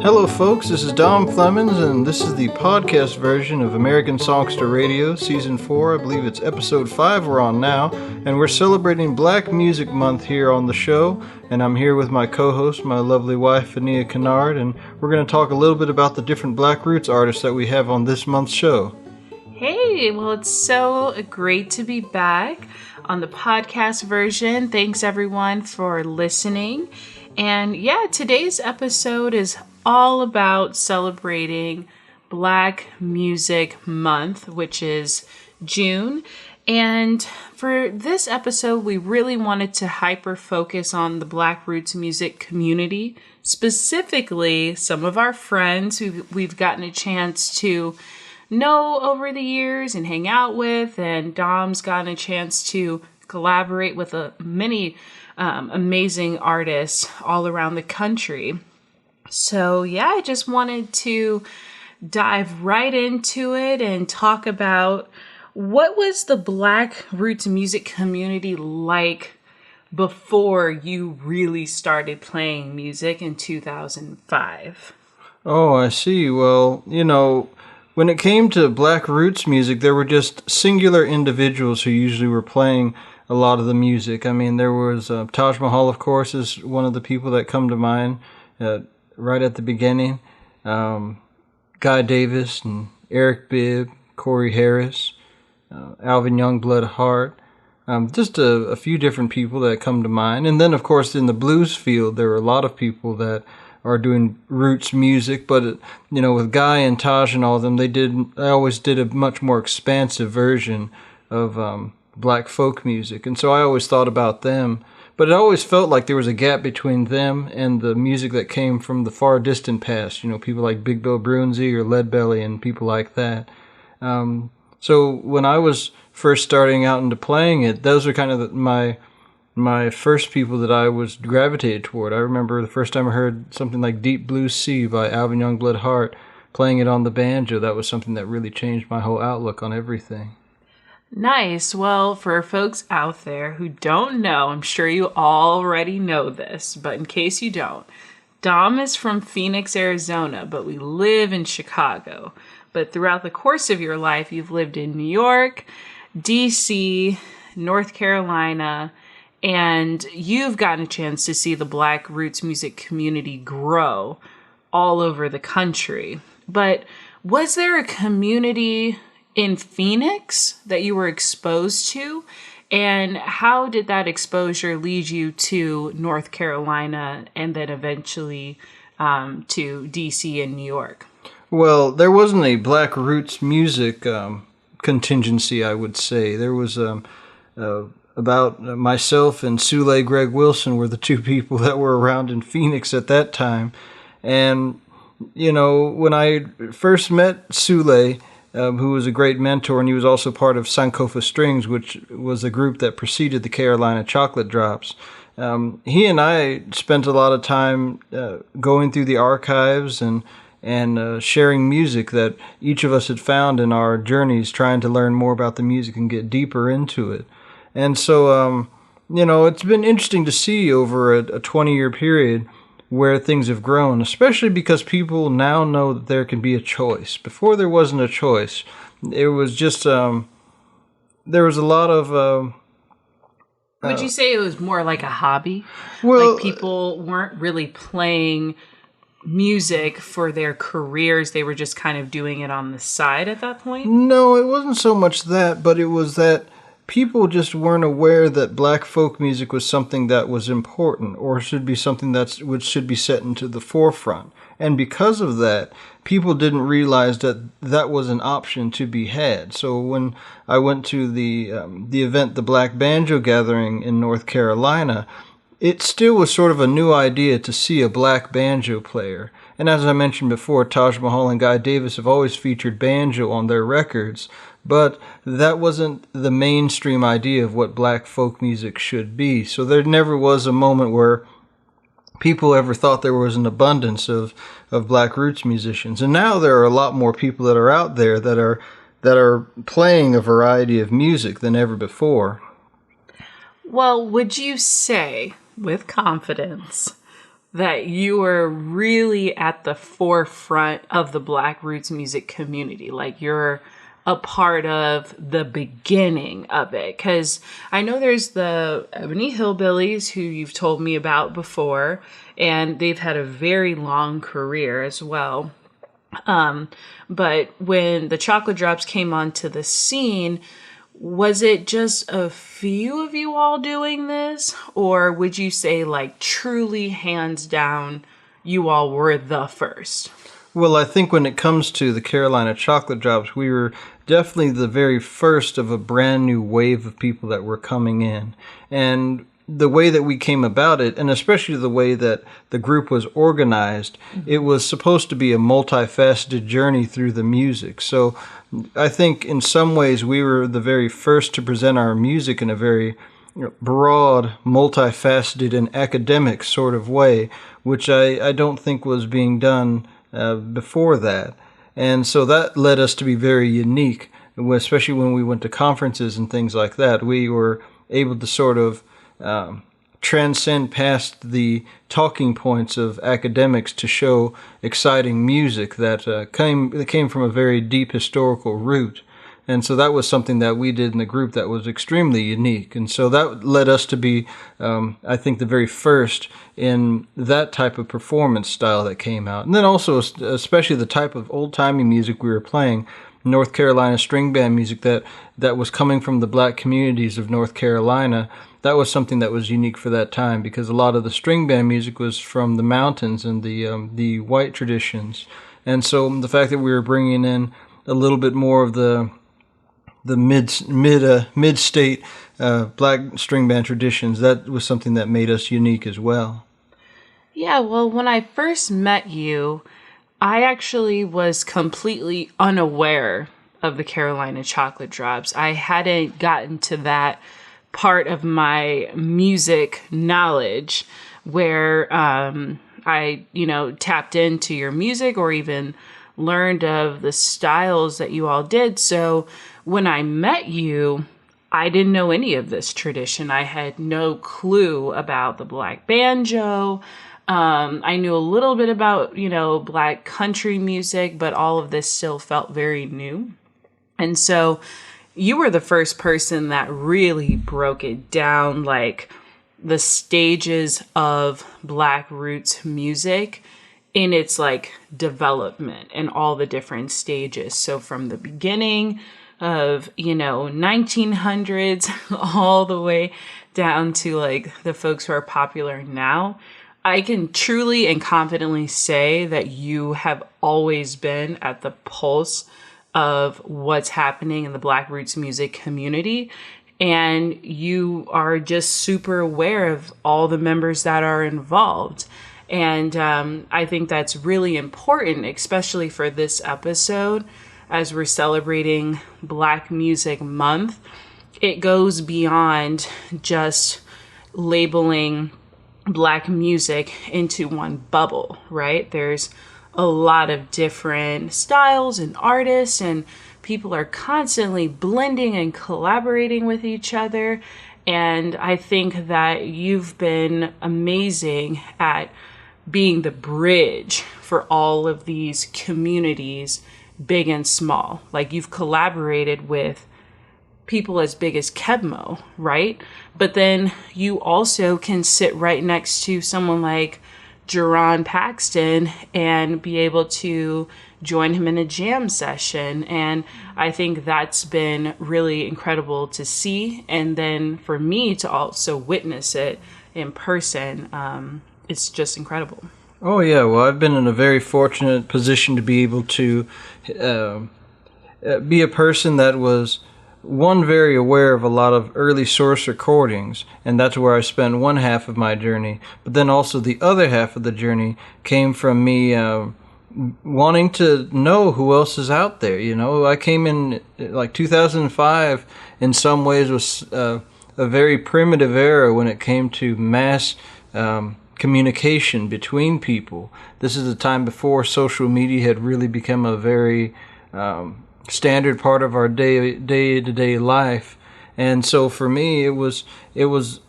Hello folks, this is Dom Flemons, and this is the podcast version of American Songster Radio, Season 4, I believe it's Episode 5 we're on now, and we're celebrating Black Music Month here on the show, and I'm here with my co-host, my lovely wife, Vania Kinard, and we're going to talk a little bit about the different Black Roots artists that we have on this month's show. Hey, well, it's so great to be back on the podcast version. Thanks everyone for listening. And yeah, today's episode is all about celebrating Black Music Month, which is June. And for this episode, we really wanted to hyper focus on the Black Roots music community, specifically some of our friends who we've gotten a chance to know over the years and hang out with, and Dom's gotten a chance to collaborate with many amazing artists all around the country. So yeah, I just wanted to dive right into it and talk about what was the Black Roots music community like before you really started playing music in 2005. Oh, I see. Well, when it came to Black Roots music, there were just singular individuals who usually were playing a lot of the music. I mean, there was Taj Mahal, of course, is one of the people that come to mind right at the beginning. Guy Davis and Eric Bibb, Corey Harris, Alvin Youngblood Hart, just a few different people that come to mind. And then, of course, in the blues field, there are a lot of people that are doing roots music, but with Guy and Taj and all of them, they always did a much more expansive version of Black folk music, and so I always thought about them. But it always felt like there was a gap between them and the music that came from the far distant past. People like Big Bill Brunsey or Leadbelly and people like that. So when I was first starting out into playing it, those were kind of my first people that I was gravitated toward. I remember the first time I heard something like Deep Blue Sea by Alvin Youngblood Hart, playing it on the banjo. That was something that really changed my whole outlook on everything. Nice. Well, for folks out there who don't know, I'm sure you already know this, but in case you don't, Dom is from Phoenix, Arizona, but we live in Chicago. But throughout the course of your life, you've lived in New York, DC, North Carolina, and you've gotten a chance to see the Black Roots music community grow all over the country. But was there a community in Phoenix that you were exposed to? And how did that exposure lead you to North Carolina and then eventually to DC and New York? Well, there wasn't a Black Roots music contingency, I would say. There was about myself and Sule Greg Wilson were the two people that were around in Phoenix at that time. And, when I first met Sule, who was a great mentor, and he was also part of Sankofa Strings, which was a group that preceded the Carolina Chocolate Drops. He and I spent a lot of time going through the archives and sharing music that each of us had found in our journeys, trying to learn more about the music and get deeper into it. And so, it's been interesting to see over a 20-year period where things have grown, especially because people now know that there can be a choice. Before there wasn't a choice. It was just, there was a lot of... Would you say it was more like a hobby? Well, like people weren't really playing music for their careers, they were just kind of doing it on the side at that point? No, it wasn't so much that, but it was that people just weren't aware that Black folk music was something that was important or should be something which should be set into the forefront. And because of that, people didn't realize that that was an option to be had. So when I went to the event, the Black Banjo Gathering in North Carolina, it still was sort of a new idea to see a black banjo player. And as I mentioned before, Taj Mahal and Guy Davis have always featured banjo on their records, but that wasn't the mainstream idea of what Black folk music should be. So there never was a moment where people ever thought there was an abundance of Black Roots musicians. And now there are a lot more people that are out there that are playing a variety of music than ever before. Well, would you say, with confidence, that you were really at the forefront of the Black roots music community. Like you're a part of the beginning of it. Because I know there's the Ebony Hillbillies, who you've told me about before, and they've had a very long career as well. But when the Chocolate Drops came onto the scene, was it just a few of you all doing this? Or would you say, like, truly hands down, you all were the first? Well, I think when it comes to the Carolina Chocolate Drops, we were definitely the very first of a brand new wave of people that were coming in. And the way that we came about it, and especially the way that the group was organized, it was supposed to be a multifaceted journey through the music. So I think in some ways we were the very first to present our music in a very broad, multifaceted, and academic sort of way, which I don't think was being done before that. And so that led us to be very unique, especially when we went to conferences and things like that. We were able to sort of transcend past the talking points of academics to show exciting music that came from a very deep historical root. And so that was something that we did in the group that was extremely unique. And so that led us to be, I think, the very first in that type of performance style that came out. And then also, especially the type of old-timey music we were playing, North Carolina string band music that was coming from the Black communities of North Carolina. That was something that was unique for that time, because a lot of the string band music was from the mountains and the white traditions. And so the fact that we were bringing in a little bit more of the mid-state Black string band traditions, that was something that made us unique as well. Yeah, well, when I first met you, I actually was completely unaware of the Carolina Chocolate Drops. I hadn't gotten to that part of my music knowledge where I, tapped into your music or even learned of the styles that you all did. So when I met you, I didn't know any of this tradition. I had no clue about the Black banjo. I knew a little bit about, Black country music, but all of this still felt very new. And so you were the first person that really broke it down, like the stages of Black roots music in its like development and all the different stages. So from the beginning of, 1900s all the way down to like the folks who are popular now, I can truly and confidently say that you have always been at the pulse of what's happening in the Black roots music community. And you are just super aware of all the members that are involved. And I think that's really important, especially for this episode, as we're celebrating Black Music Month. It goes beyond just labeling Black music into one bubble, right? There's a lot of different styles and artists, and people are constantly blending and collaborating with each other. And I think that you've been amazing at being the bridge for all of these communities, big and small. Like you've collaborated with people as big as Kebmo, right? But then you also can sit right next to someone like Jerron Paxton and be able to join him in a jam session. And I think that's been really incredible to see. And then for me to also witness it in person, it's just incredible. Oh, yeah. Well, I've been in a very fortunate position to be able to be a person that was, one, very aware of a lot of early source recordings, and that's where I spent one half of my journey. But then also the other half of the journey came from me wanting to know who else is out there. I came in like 2005, in some ways was a very primitive era when it came to mass communication between people. This is a time before social media had really become a very standard part of our day-to-day life. And so for me, it was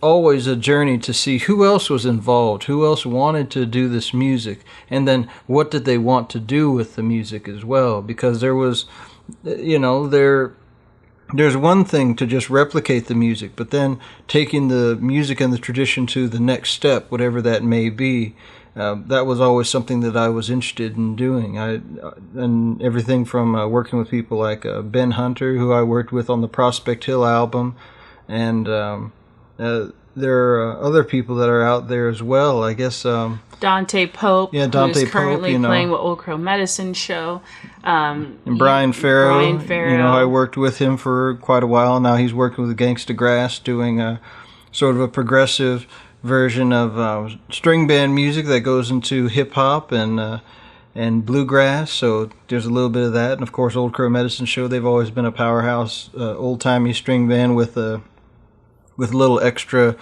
always a journey to see who else was involved, who else wanted to do this music, and then what did they want to do with the music as well. Because there was, there's one thing to just replicate the music, but then taking the music and the tradition to the next step, whatever that may be, that was always something that I was interested in doing. And everything from working with people like Ben Hunter, who I worked with on the Prospect Hill album, and there are other people that are out there as well. I guess Dante Pope, Dante who's currently Pope, playing with Old Crow Medicine Show. And Brian Farrow, I worked with him for quite a while. Now he's working with Gangsta Grass, doing a sort of a progressive version of string band music that goes into hip hop and bluegrass. So there's a little bit of that, and of course, Old Crow Medicine Show. They've always been a powerhouse, old timey string band with a little extra,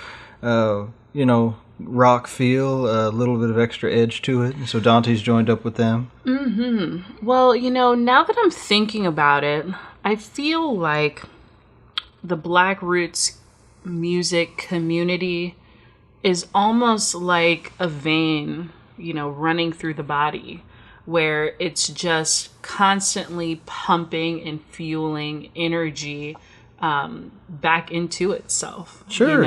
rock feel, a little bit of extra edge to it. And so Dante's joined up with them. Mm-hmm. Well, now that I'm thinking about it, I feel like the Black Roots music community is almost like a vein, running through the body, where it's just constantly pumping and fueling energy back into itself. Sure.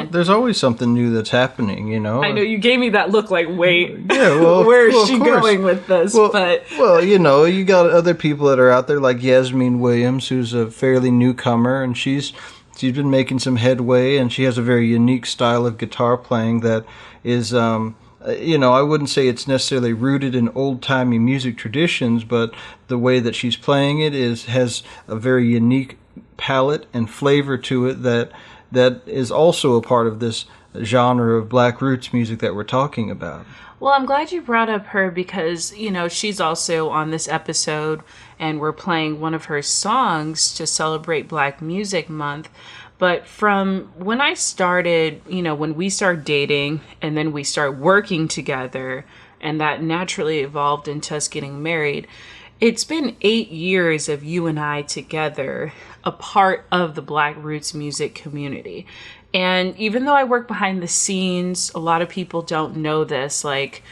There's always something new that's happening, I know you gave me that look like, wait, yeah, well, where is she going with this? Well, you got other people that are out there like Yasmin Williams, who's a fairly newcomer, and she's been making some headway, and she has a very unique style of guitar playing that is, I wouldn't say it's necessarily rooted in old-timey music traditions, but the way that she's playing it has a very unique palette and flavor to it that is also a part of this genre of Black Roots music that we're talking about. Well, I'm glad you brought up her because, she's also on this episode and we're playing one of her songs to celebrate Black Music Month. But from when I started, when we started dating and then we start working together and that naturally evolved into us getting married, it's been 8 years of you and I together, a part of the Black Roots music community. And even though I work behind the scenes, a lot of people don't know this, like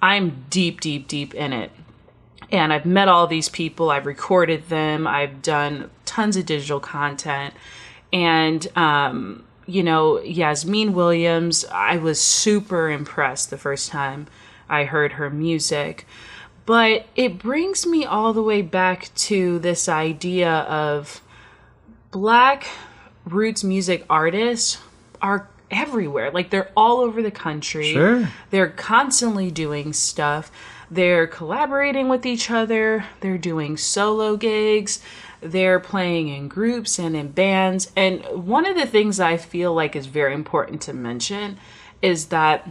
I'm deep, deep, deep in it. And I've met all these people, I've recorded them, I've done tons of digital content. And, Yasmin Williams, I was super impressed the first time I heard her music. But it brings me all the way back to this idea of Black Roots music artists are everywhere. Like, they're all over the country. Sure. They're constantly doing stuff. They're collaborating with each other. They're doing solo gigs. They're playing in groups and in bands. And one of the things I feel like is very important to mention is that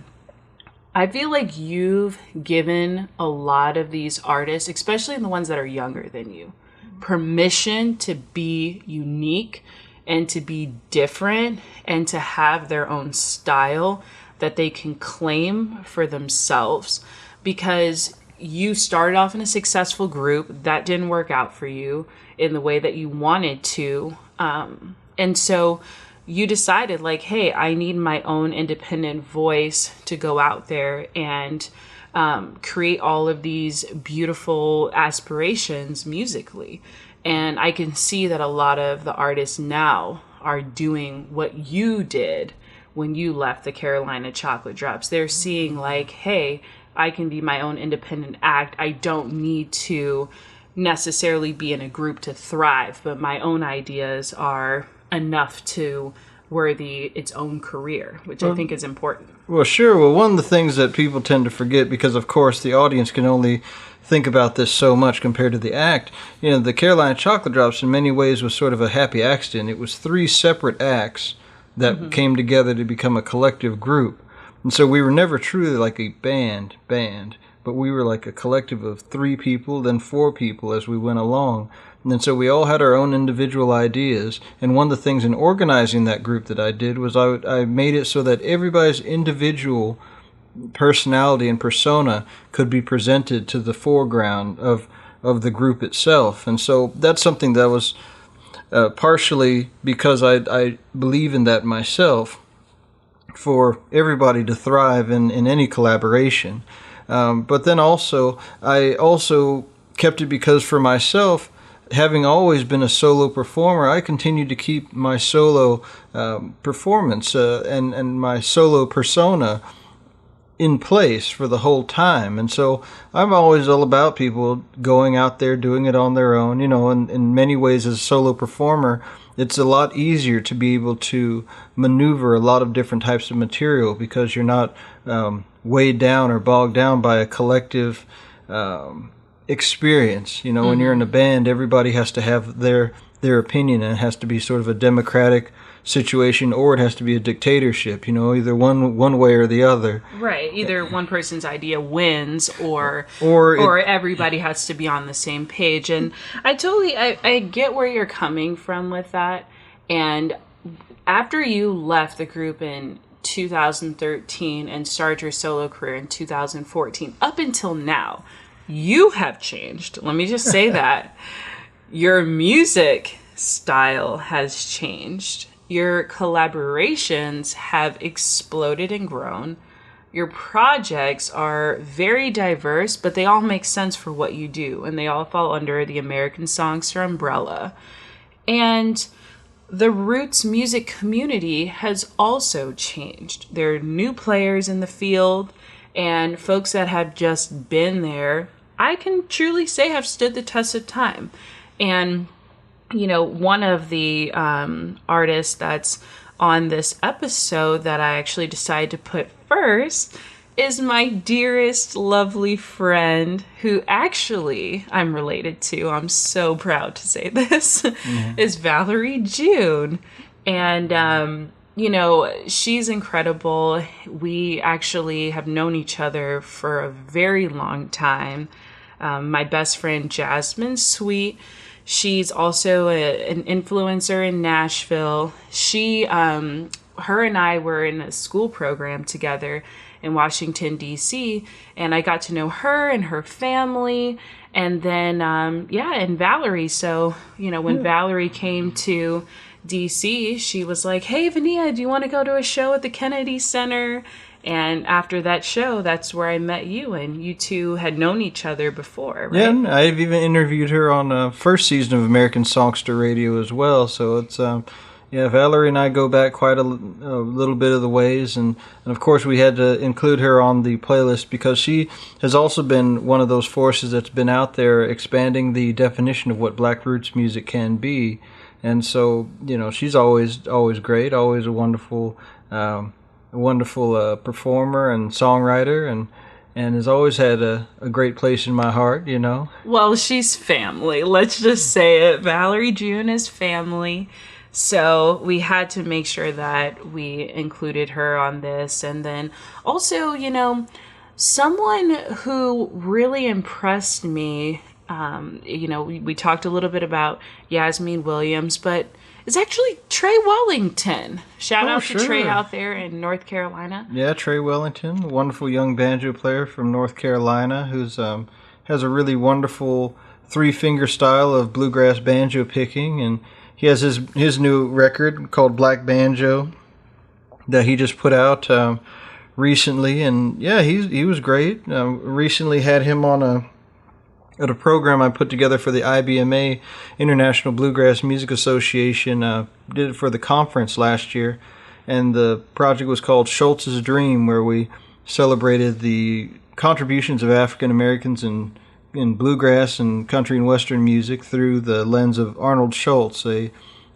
I feel like you've given a lot of these artists, especially the ones that are younger than you, permission to be unique and to be different and to have their own style that they can claim for themselves. Because you started off in a successful group that didn't work out for you in the way that you wanted to. And so you decided like, hey, I need my own independent voice to go out there and create all of these beautiful aspirations musically. And I can see that a lot of the artists now are doing what you did when you left the Carolina Chocolate Drops. They're seeing like, hey, I can be my own independent act. I don't need to necessarily be in a group to thrive, but my own ideas are enough to worthy its own career, which I think is important. Well, sure. Well, one of the things that people tend to forget, because of course the audience can only think about this so much compared to the act, the Carolina Chocolate Drops in many ways was sort of a happy accident. It was 3 separate acts that came together to become a collective group. And so we were never truly like a band, but we were like a collective of 3 people, then 4 people as we went along. And so we all had our own individual ideas. And one of the things in organizing that group that I did was I made it so that everybody's individual personality and persona could be presented to the foreground of the group itself. And so that's something that was partially because I believe in that myself, for everybody to thrive in any collaboration. But then also, I also kept it because for myself, having always been a solo performer, I continued to keep my solo performance and my solo persona in place for the whole time. And so I'm always all about people going out there, doing it on their own. You know, in many ways as a solo performer, it's a lot easier to be able to maneuver a lot of different types of material because you're not weighed down or bogged down by a collective experience. You know, when you're in a band, everybody has to have their opinion, and it has to be sort of a democratic situation, or it has to be a dictatorship, you know, either one way or the other. Right. Either one person's idea wins or everybody has to be on the same page. And I get where you're coming from with that. And after you left the group in 2013 and started your solo career in 2014, up until now, you have changed. Let me just say that. Your music style has changed. Your collaborations have exploded and grown. Your projects are very diverse, but they all make sense for what you do, and they all fall under the American Songster umbrella. And the roots music community has also changed. There are new players in the field, and folks that have just been there, I can truly say have stood the test of time. And you know, one of the artists that's on this episode that I actually decided to put first is my dearest, lovely friend who actually I'm related to. I'm so proud to say this, is Valerie June. And, you know, she's incredible. We actually have known each other for a very long time. My best friend, Jasmine Sweet, she's also an influencer in Nashville. Her and I were in a school program together in Washington, D.C., and I got to know her and her family, and then, and Valerie. So, you know, when Valerie came to D.C., she was like, "Hey, Vania, do you want to go to a show at the Kennedy Center?" And after that show, that's where I met you, and you two had known each other before, right? Yeah, I've even interviewed her on the first season of American Songster Radio as well. So it's, Valerie and I go back quite a little bit of the ways. And of course, we had to include her on the playlist because she has also been one of those forces that's been out there expanding the definition of what Black Roots music can be. And so, you know, she's always great, always a wonderful performer and songwriter, and has always had a great place in my heart, you know. Well, she's family. Let's just say it. Valerie June is family. So we had to make sure that we included her on this. And then also, you know, someone who really impressed me, you know, we talked a little bit about Yasmin Williams, but it's actually Trey Wellington. Shout out to Trey out there in North Carolina. Yeah, Trey Wellington, a wonderful young banjo player from North Carolina who's has a really wonderful three-finger style of bluegrass banjo picking, and he has his new record called Black Banjo that he just put out recently, and yeah, he was great. Recently had him on at a program I put together for the IBMA, International Bluegrass Music Association. Did it for the conference last year, and the project was called Schultz's Dream, where we celebrated the contributions of African Americans in bluegrass and country and western music through the lens of Arnold Schultz, an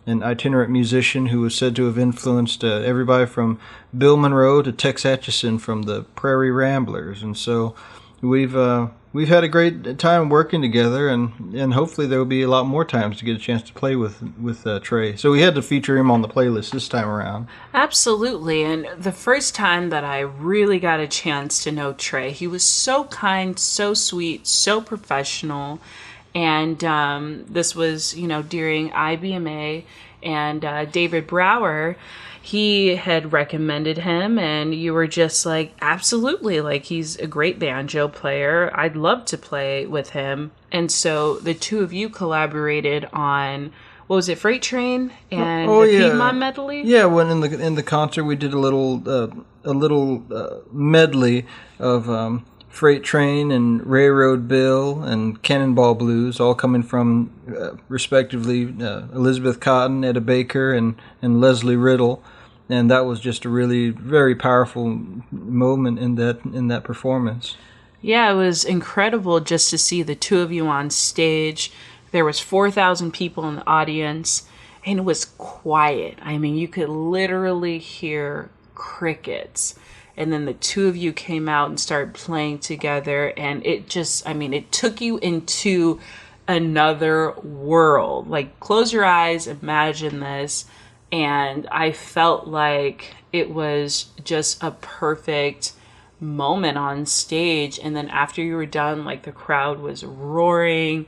itinerant musician who was said to have influenced everybody from Bill Monroe to Tex Atchison from the Prairie Ramblers. And so we've had a great time working together, and hopefully there will be a lot more times to get a chance to play with Trey. So we had to feature him on the playlist this time around. Absolutely. And the first time that I really got a chance to know Trey, he was so kind, so sweet, so professional. And this was, you know, during IBMA, and David Brower, he had recommended him, and you were just like, absolutely, like, he's a great banjo player. I'd love to play with him. And so the two of you collaborated on what was it, Freight Train and Oh, the yeah. Piedmont medley? Yeah, when in the concert we did a little medley of Freight Train and Railroad Bill and Cannonball Blues, all coming from respectively Elizabeth Cotten, Etta Baker, and Leslie Riddle, and that was just a really very powerful moment in that performance. Yeah, it was incredible just to see the two of you on stage. There was 4,000 people in the audience, and it was quiet. I mean, you could literally hear crickets. And then the two of you came out and started playing together, and it took you into another world. Like, close your eyes, imagine this, and I felt like it was just a perfect moment on stage. And then after you were done, like, the crowd was roaring,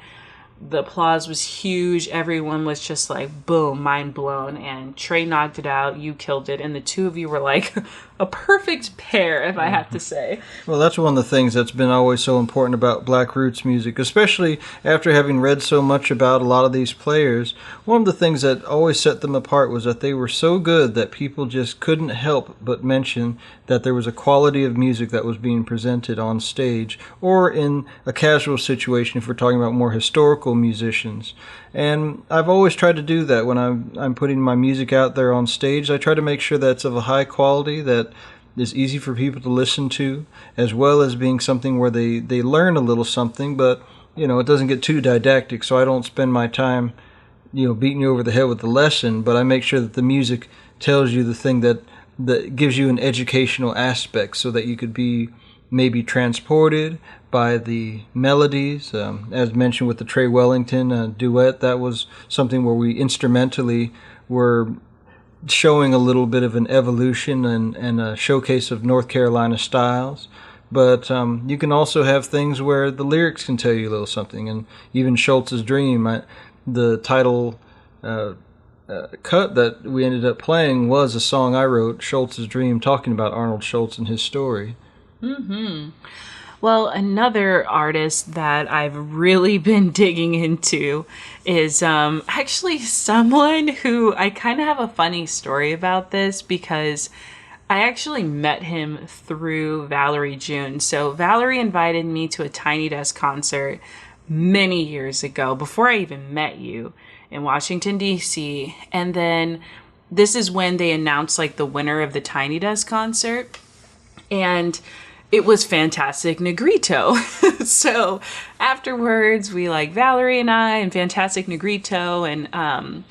the applause was huge, everyone was just like boom, mind blown, and Trey knocked it out, you killed it, and the two of you were like a perfect pair, if I have to say. Well, that's one of the things that's been always so important about Black Roots music, especially after having read so much about a lot of these players. One of the things that always set them apart was that they were so good that people just couldn't help but mention that there was a quality of music that was being presented on stage or in a casual situation if we're talking about more historical musicians. And I've always tried to do that when I'm putting my music out there on stage. I try to make sure that it's of a high quality, that is easy for people to listen to, as well as being something where they learn a little something, but it doesn't get too didactic, so I don't spend my time beating you over the head with the lesson, but I make sure that the music tells you the thing that gives you an educational aspect so that you could be maybe transported by the melodies. As mentioned with the Trey Wellington duet, that was something where we instrumentally were showing a little bit of an evolution and a showcase of North Carolina styles. But you can also have things where the lyrics can tell you a little something. And even Schultz's Dream, the title cut that we ended up playing was a song I wrote, Schultz's Dream, talking about Arnold Schultz and his story. Mm-hmm. Well, another artist that I've really been digging into is actually someone who I kind of have a funny story about this, because I actually met him through Valerie June. So Valerie invited me to a Tiny Desk concert many years ago, before I even met you, in Washington, D.C. And then this is when they announced like the winner of the Tiny Desk concert. And it was Fantastic Negrito. So afterwards, we Valerie and I and Fantastic Negrito and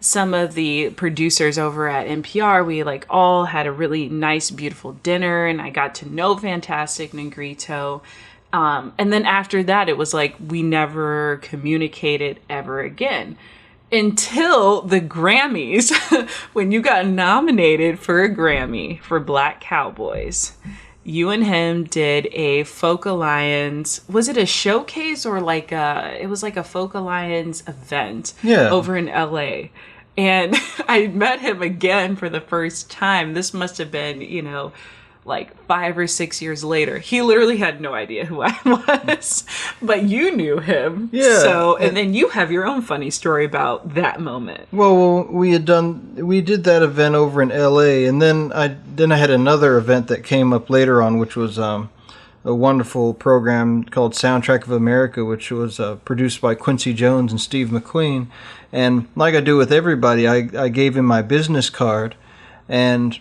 some of the producers over at NPR, we all had a really nice, beautiful dinner, and I got to know Fantastic Negrito. And then after that, it was we never communicated ever again. Until the Grammys, when you got nominated for a Grammy for Black Cowboys. You and him did a Folk Alliance, was it a showcase or it was a Folk Alliance event over in LA. And I met him again for the first time. This must have been, 5 or 6 years later. He literally had no idea who I was, but you knew him. Yeah. So, and then you have your own funny story about that moment. Well, we did that event over in LA, and then I had another event that came up later on, which was a wonderful program called Soundtrack of America, which was produced by Quincy Jones and Steve McQueen. And like I do with everybody, I gave him my business card, and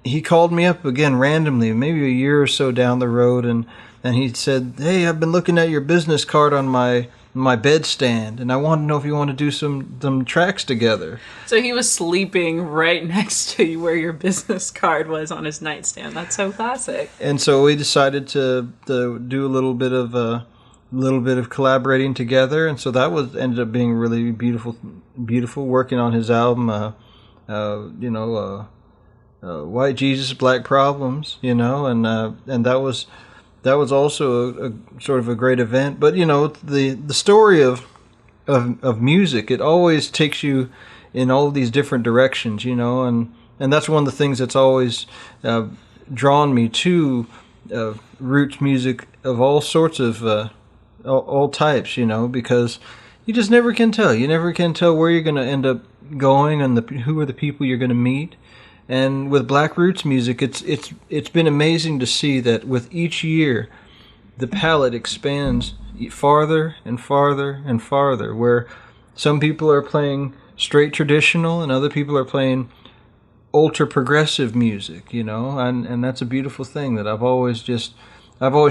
he called me up again randomly, maybe a year or so down the road, and he said, "Hey, I've been looking at your business card on my bedstand, and I want to know if you want to do some tracks together." So he was sleeping right next to you where your business card was on his nightstand. That's so classic. And so we decided to do a little bit of collaborating together, and so that ended up being really beautiful working on his album. White Jesus, Black Problems, and that was also a sort of a great event. But the story of music, it always takes you in all these different directions, and that's one of the things that's always drawn me to roots music of all sorts of all types, because you just never can tell. You never can tell where you're going to end up going and who are the people you're going to meet. And with Black Roots music, it's been amazing to see that with each year, the palette expands farther and farther and farther, where some people are playing straight traditional and other people are playing ultra progressive music, and that's a beautiful thing that I've always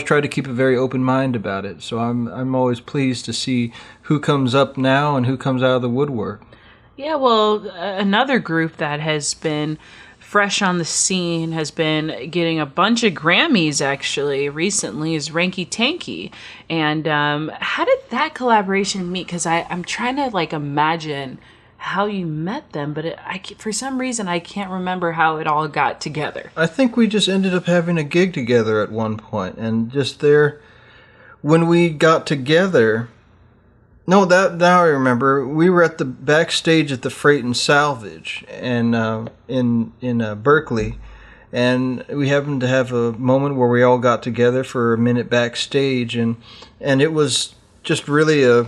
tried to keep a very open mind about it. So I'm always pleased to see who comes up now and who comes out of the woodwork. Yeah, well, another group that has been fresh on the scene, has been getting a bunch of Grammys actually recently, is Ranky Tanky. And how did that collaboration meet? Because I'm trying to imagine how you met them, but for some reason I can't remember how it all got together. I think we just ended up having a gig together at one point, and just there, when we got together. No, now I remember. We were at the backstage at the Freight and Salvage, and in Berkeley, and we happened to have a moment where we all got together for a minute backstage, and it was just really a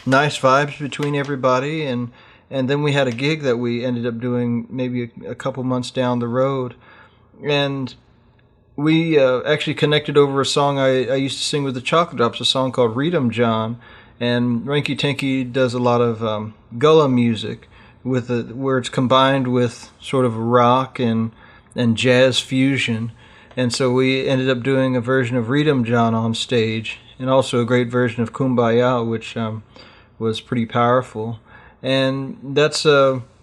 nice vibes between everybody, and then we had a gig that we ended up doing maybe a couple months down the road, and we actually connected over a song I used to sing with the Chocolate Drops, a song called Read 'em John. And Ranky Tanky does a lot of gullah music where it's combined with sort of rock and jazz fusion. And so we ended up doing a version of Read 'em John on stage, and also a great version of Kumbaya, which was pretty powerful. And that's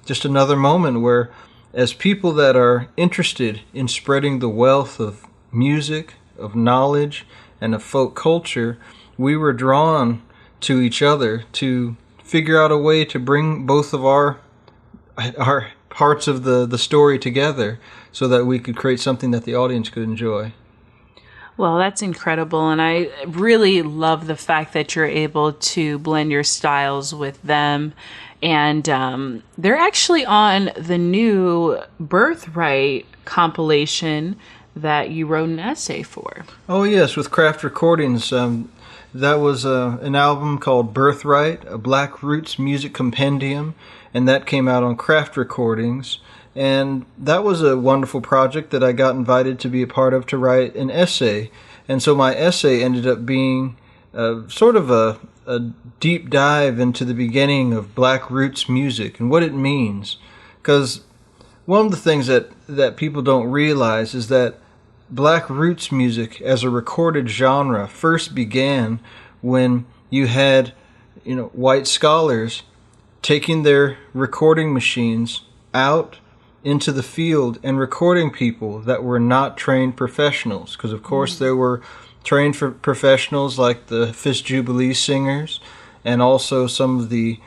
just another moment where, as people that are interested in spreading the wealth of music, of knowledge, and of folk culture, we were drawn to each other to figure out a way to bring both of our parts of the story together so that we could create something that the audience could enjoy. Well, that's incredible, and I really love the fact that you're able to blend your styles with them. And they're actually on the new Birthright compilation that you wrote an essay for. Oh yes, with Craft Recordings. That was an album called Birthright, a Black Roots Music Compendium, and that came out on Craft Recordings. And that was a wonderful project that I got invited to be a part of to write an essay. And so my essay ended up being sort of a deep dive into the beginning of Black Roots music and what it means. Because one of the things that people don't realize is that Black Roots music as a recorded genre first began when you had, white scholars taking their recording machines out into the field and recording people that were not trained professionals. Because, of course, there were trained professionals like the Fisk Jubilee singers, and also some of the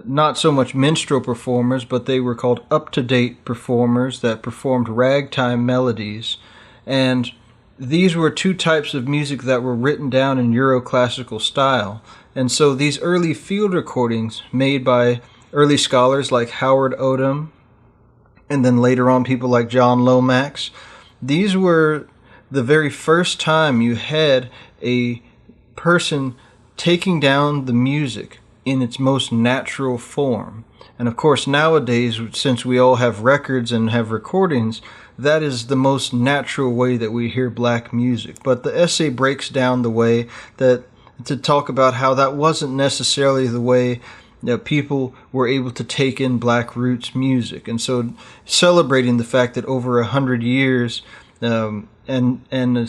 not so much minstrel performers, but they were called up-to-date performers that performed ragtime melodies. And these were two types of music that were written down in Euroclassical style. And so these early field recordings made by early scholars like Howard Odum, and then later on people like John Lomax, these were the very first time you had a person taking down the music in its most natural form. And of course, nowadays, since we all have records and have recordings, that is the most natural way that we hear black music. But the essay breaks down the way that to talk about how that wasn't necessarily the way that people were able to take in Black Roots music. And so celebrating the fact that over 100 years and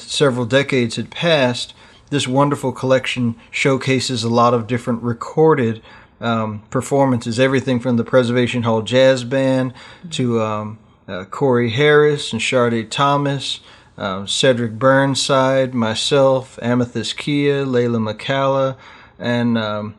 several decades had passed, this wonderful collection showcases a lot of different recorded performances, everything from the Preservation Hall Jazz Band to Corey Harris and Sade Thomas, Cedric Burnside, myself, Amethyst Kia, Layla McCalla, and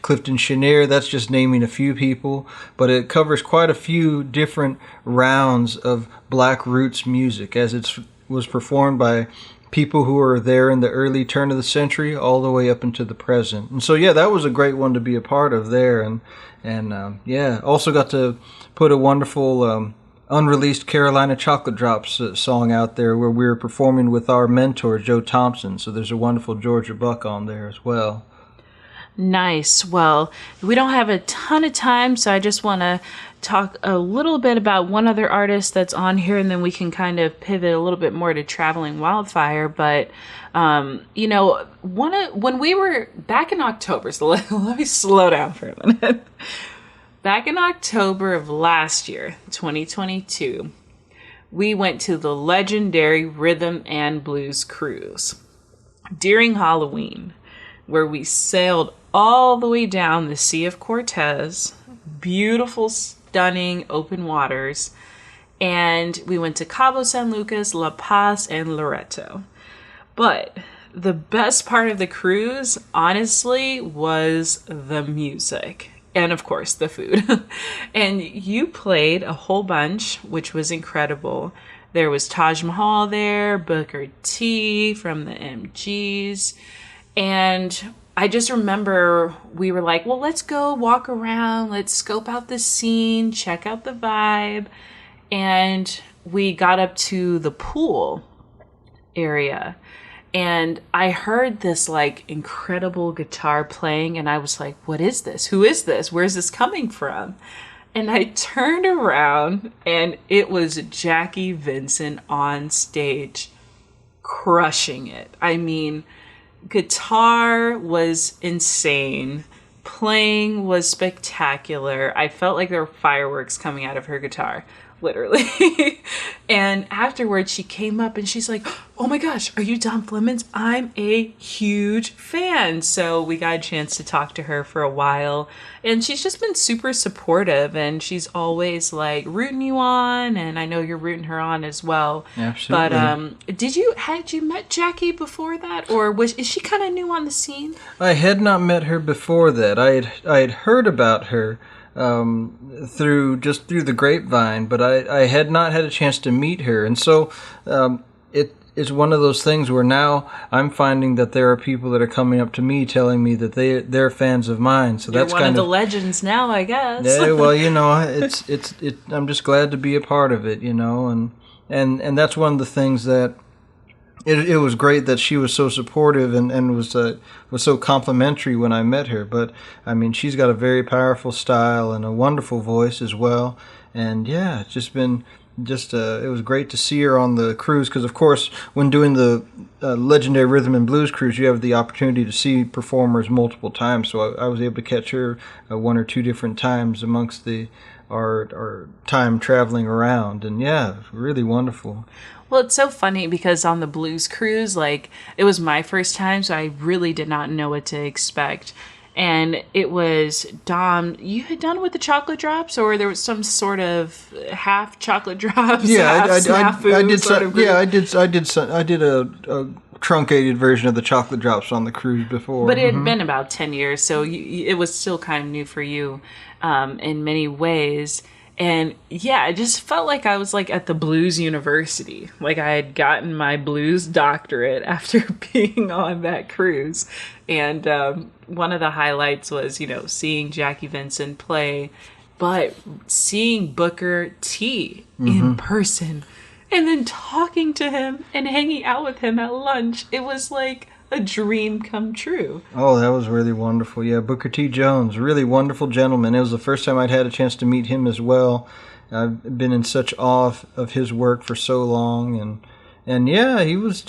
Clifton Chenier. That's just naming a few people, but it covers quite a few different rounds of Black Roots music as it was performed by people who were there in the early turn of the century all the way up into the present. And so, yeah, that was a great one to be a part of there. And also got to put a wonderful unreleased Carolina Chocolate Drops song out there where we were performing with our mentor, Joe Thompson. So there's a wonderful Georgia Buck on there as well. Nice. Well, we don't have a ton of time, so I just want to talk a little bit about one other artist that's on here, and then we can kind of pivot a little bit more to Traveling Wildfire. But, when we were back in October, so let me slow down for a minute. Back in October of last year, 2022, we went to the legendary Rhythm and Blues Cruise during Halloween, where we sailed all the way down the Sea of Cortez, beautiful, stunning open waters, and we went to Cabo San Lucas, La Paz, and Loreto. But the best part of the cruise, honestly, was the music. And of course, the food. And you played a whole bunch, which was incredible. There was Taj Mahal there, Booker T from the MGs. And I just remember we were like, well, let's go walk around. Let's scope out the scene, check out the vibe. And we got up to the pool area. And I heard this like incredible guitar playing, and I was like, what is this? Who is this? Where's this coming from? And I turned around, and it was Jackie Vincent on stage, crushing it. I mean, guitar was insane. Playing was spectacular. I felt like there were fireworks coming out of her guitar. Literally. And afterwards she came up and she's like, oh my gosh, are you Dom Flemons? I'm a huge fan. So we got a chance to talk to her for a while, and she's just been super supportive, and she's always like rooting you on, and I know you're rooting her on as well. Absolutely. But had you met Jackie before that, or is she kind of new on the scene? I had not met her before that. I had heard about her through the grapevine, but I had not had a chance to meet her. And so it is one of those things where now I'm finding that there are people that are coming up to me telling me that they're fans of mine. So You're that's one kind of the legends now, I guess. Yeah, well, it's I'm just glad to be a part of it, and that's one of the things that it was great that she was so supportive and was so complimentary when I met her. But I mean, she's got a very powerful style and a wonderful voice as well. And yeah, it's just been it was great to see her on the cruise, because of course when doing the legendary Rhythm and Blues Cruise, you have the opportunity to see performers multiple times. So I was able to catch her one or two different times amongst our time traveling around, and yeah, really wonderful. Well, it's so funny because on the blues cruise, like, it was my first time, so I really did not know what to expect. And it was, Dom, you had done it with the chocolate drops, or there was some sort of half chocolate drops, half snafu I did sort of group? Yeah, I did a truncated version of the chocolate drops on the cruise before. But it had been about 10 years, so it was still kind of new for you in many ways. And yeah, I just felt like I was like at the blues university. Like I had gotten my blues doctorate after being on that cruise. And one of the highlights was, seeing Jackie Vincent play, but seeing Booker T in person and then talking to him and hanging out with him at lunch. It was like a dream come true. Oh, that was really wonderful. Yeah, Booker T. Jones, really wonderful gentleman. It was the first time I'd had a chance to meet him as well. I've been in such awe of his work for so long, and yeah, he was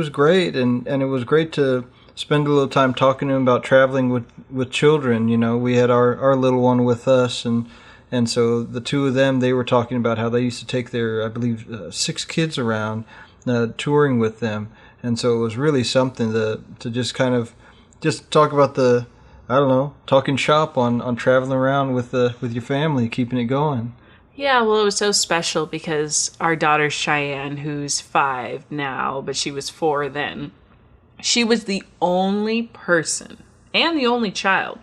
great, and it was great to spend a little time talking to him about traveling with children. We had our little one with us, and so the two of them, they were talking about how they used to take their, I believe, 6 kids around touring with them. And so it was really something to just kind of just talk about talking shop on traveling around with your family, keeping it going. Yeah, well, it was so special because our daughter Cheyenne, who's 5 now, but she was 4 then, she was the only person and the only child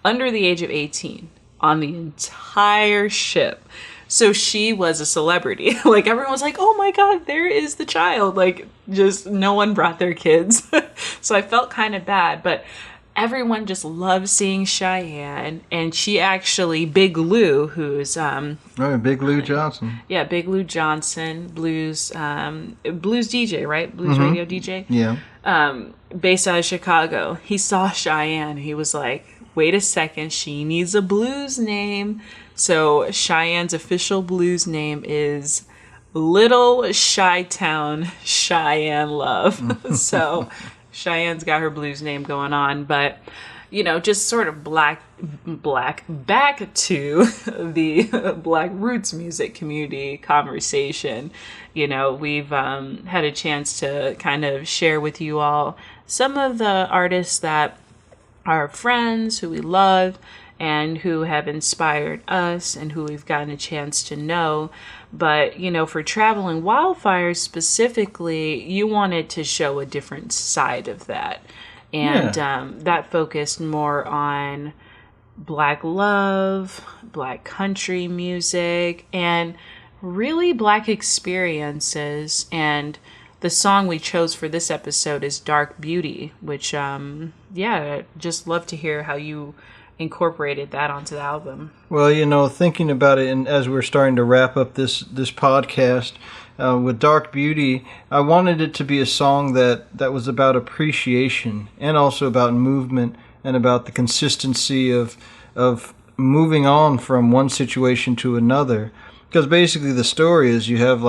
under the age of 18 on the entire ship. So she was a celebrity. Like, everyone was like, oh my God, there is the child. Like, just no one brought their kids. So I felt kind of bad. But everyone just loves seeing Cheyenne, and she actually, Big Lou, who's Big Lou Johnson. Yeah, Big Lou Johnson, blues DJ, right? Blues radio DJ. Yeah. Based out of Chicago. He saw Cheyenne. He was like, wait a second, she needs a blues name. So Cheyenne's official blues name is Little Chi-Town Cheyenne Love. So Cheyenne's got her blues name going on, but just sort of back to the Black roots music community conversation. We've had a chance to kind of share with you all some of the artists that are friends, who we love, and who have inspired us, and who we've gotten a chance to know. But, for Traveling Wildfire specifically, you wanted to show a different side of that. And that focused more on Black love, Black country music, and really Black experiences. And the song we chose for this episode is Dark Beauty, which, I'd just love to hear how you incorporated that onto the album. Well, thinking about it, and as we're starting to wrap up this podcast, with Dark Beauty, I wanted it to be a song that was about appreciation and also about movement and about the consistency of moving on from one situation to another. Because basically the story is you have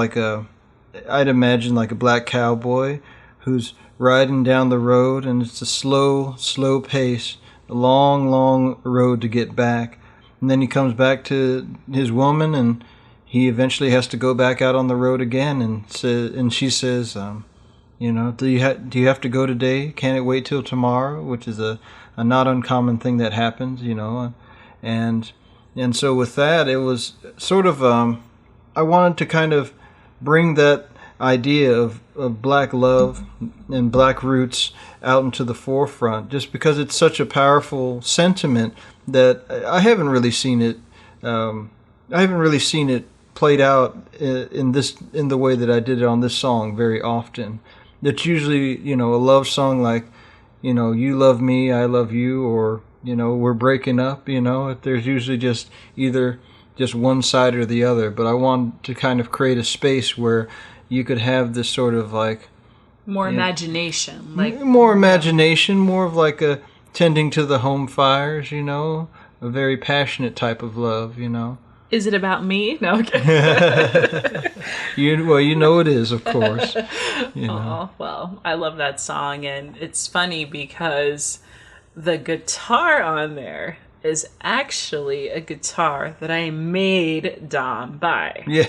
I'd imagine like a black cowboy who's riding down the road, and it's a slow pace, a long road to get back. And then he comes back to his woman, and he eventually has to go back out on the road again, and she says, do you have to go today? Can't it wait till tomorrow? Which is a not uncommon thing that happens, and so with that, it was sort of I wanted to kind of bring that idea of Black love and Black roots out into the forefront, just because it's such a powerful sentiment that I haven't really seen it. Played out in the way that I did it on this song very often. It's usually, a love song like, you love me, I love you, or, we're breaking up, There's usually just either just one side or the other. But I wanted to kind of create a space where you could have this sort of more imagination. More imagination, more of like a tending to the home fires, a very passionate type of love, Is it about me? No, okay. It is, of course. Oh, well, I love that song, and it's funny because the guitar on there is actually a guitar that I made Dom buy. Yeah.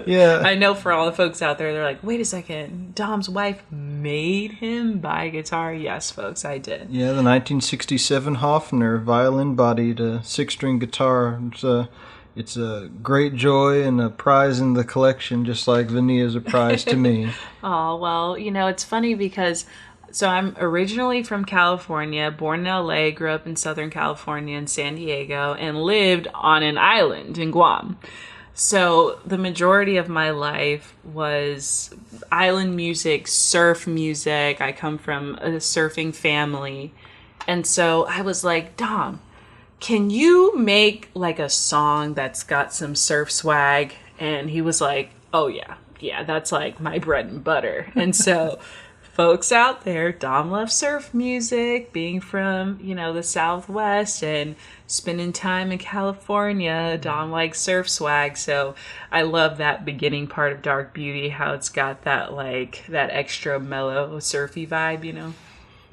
Yeah. I know for all the folks out there, they're like, wait a second, Dom's wife made him buy a guitar? Yes, folks, I did. Yeah, the 1967 Hofner violin-bodied 6-string guitar. It's a great joy and a prize in the collection, just like Vania's a prize to me. Oh, well, it's funny because, so I'm originally from California, born in LA, grew up in Southern California in San Diego, and lived on an island in Guam. So the majority of my life was island music, surf music. I come from a surfing family. And so I was like, Dom, can you make a song that's got some surf swag? And he was like, oh yeah, that's my bread and butter. And so folks out there, Dom loves surf music, being from, the Southwest and spending time in California. Dom likes surf swag. So I love that beginning part of Dark Beauty, how it's got that that extra mellow surfy vibe,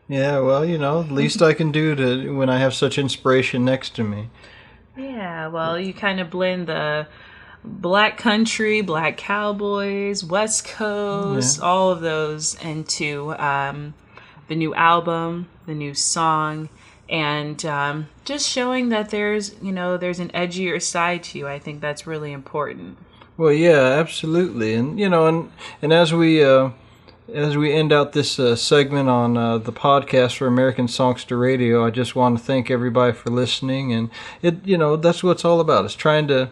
Yeah, well, the least I can do when I have such inspiration next to me. Yeah, well, you kind of blend the Black country, Black cowboys, West Coast, all of those into the new album, the new song, and just showing that there's an edgier side to you. I think that's really important. Well, yeah, absolutely, and and as we end out this segment on the podcast for American Songster Radio, I just want to thank everybody for listening, and that's what it's all about. It's trying to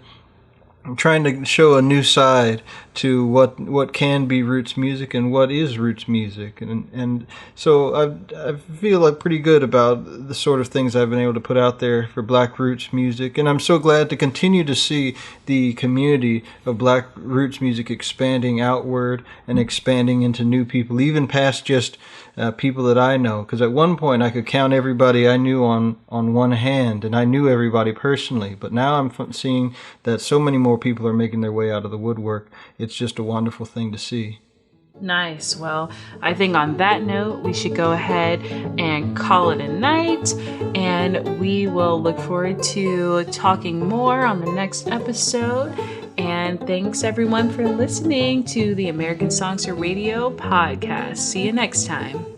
trying to show a new side to what can be roots music and what is roots music, and so I feel like pretty good about the sort of things I've been able to put out there for Black roots music, and I'm so glad to continue to see the community of Black roots music expanding outward and expanding into new people, even past just people that I know, because at one point I could count everybody I knew on one hand, and I knew everybody personally, but now I'm seeing that so many more people are making their way out of the woodwork. It's just a wonderful thing to see. Nice. Well, I think on that note, we should go ahead and call it a night, and we will look forward to talking more on the next episode. And thanks everyone for listening to the American Songster Radio podcast. See you next time.